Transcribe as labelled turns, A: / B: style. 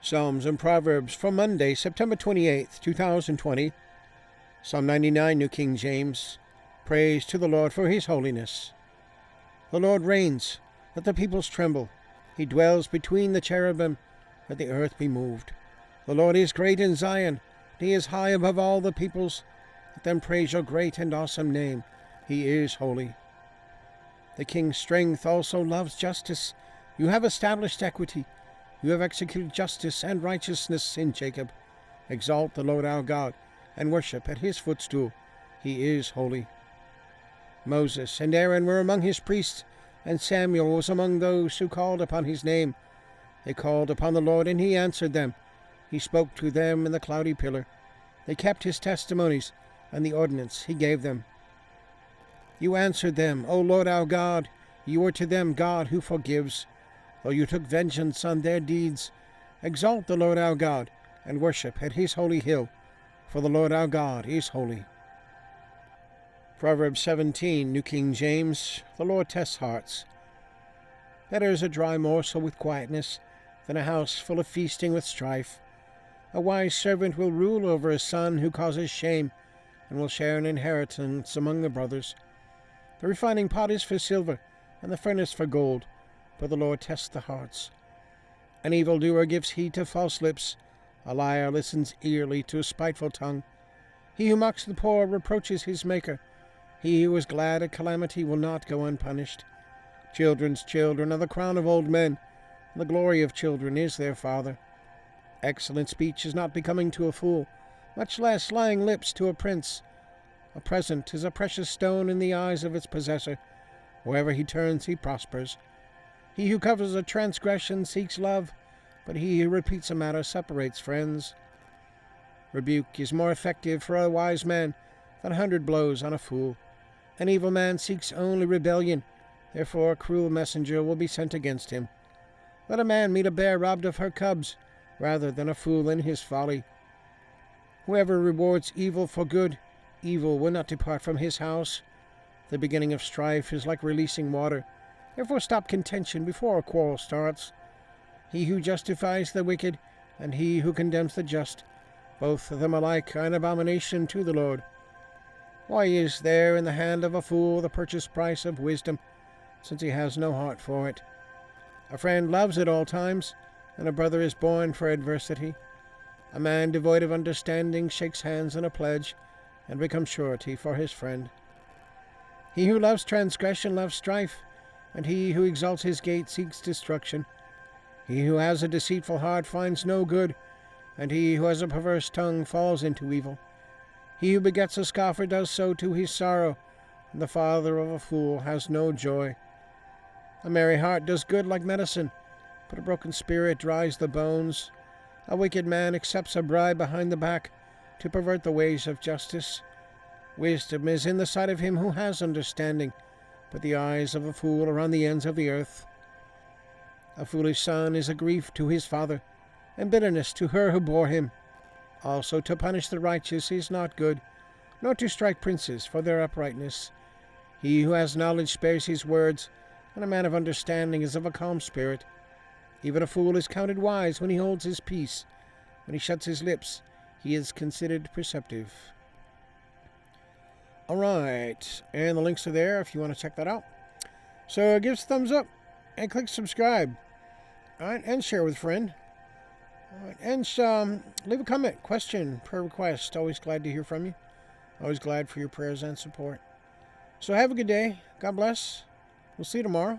A: Psalms and Proverbs for Monday, September 28th, 2020. Psalm 99, New King James. Praise to the Lord for his holiness. The Lord reigns, let the peoples tremble. He dwells between the cherubim, let the earth be moved. The Lord is great in Zion, he is high above all the peoples. Let them praise your great and awesome name. He is holy. The king's strength also loves justice. You have established equity. You have executed justice and righteousness in Jacob. Exalt the Lord our God, and worship at his footstool. He is holy. Moses and Aaron were among his priests, and Samuel was among those who called upon his name. They called upon the Lord, and he answered them. He spoke to them in the cloudy pillar. They kept his testimonies, and the ordinance he gave them. You answered them, O Lord our God. You are to them God who forgives. Though you took vengeance on their deeds, exalt the Lord our God, and worship at his holy hill, for the Lord our God is holy. Proverbs 17, New King James. The Lord tests hearts. Better is a dry morsel with quietness than a house full of feasting with strife. A wise servant will rule over a son who causes shame, and will share an inheritance among the brothers. The refining pot is for silver, and the furnace for gold, but the Lord tests the hearts. An evildoer gives heed to false lips. A liar listens eagerly to a spiteful tongue. He who mocks the poor reproaches his Maker. He who is glad at calamity will not go unpunished. Children's children are the crown of old men, and the glory of children is their father. Excellent speech is not becoming to a fool, much less lying lips to a prince. A present is a precious stone in the eyes of its possessor. Wherever he turns, he prospers. He who covers a transgression seeks love, but he who repeats a matter separates friends. Rebuke is more effective for a wise man than 100 blows on a fool. An evil man seeks only rebellion, therefore a cruel messenger will be sent against him. Let a man meet a bear robbed of her cubs, rather than a fool in his folly. Whoever rewards evil for good, evil will not depart from his house. The beginning of strife is like releasing water. Therefore stop contention before a quarrel starts. He who justifies the wicked, and he who condemns the just, both of them alike are an abomination to the Lord. Why is there in the hand of a fool the purchase price of wisdom, since he has no heart for it? A friend loves at all times, and a brother is born for adversity. A man devoid of understanding shakes hands in a pledge, and becomes surety for his friend. He who loves transgression loves strife, and he who exalts his gate seeks destruction. He who has a deceitful heart finds no good, and he who has a perverse tongue falls into evil. He who begets a scoffer does so to his sorrow, and the father of a fool has no joy. A merry heart does good like medicine, but a broken spirit dries the bones. A wicked man accepts a bribe behind the back to pervert the ways of justice. Wisdom is in the sight of him who has understanding, but the eyes of a fool are on the ends of the earth. A foolish son is a grief to his father, and bitterness to her who bore him. Also to punish the righteous is not good, nor to strike princes for their uprightness. He who has knowledge spares his words, and a man of understanding is of a calm spirit. Even a fool is counted wise when he holds his peace. When he shuts his lips, he is considered perceptive. All right, and the links are there if you want to check that out. So give us a thumbs up and click subscribe. All right, and share with a friend. All right, and leave a comment, question, prayer request. Always glad to hear from you. Always glad for your prayers and support. So have a good day. God bless. We'll see you tomorrow.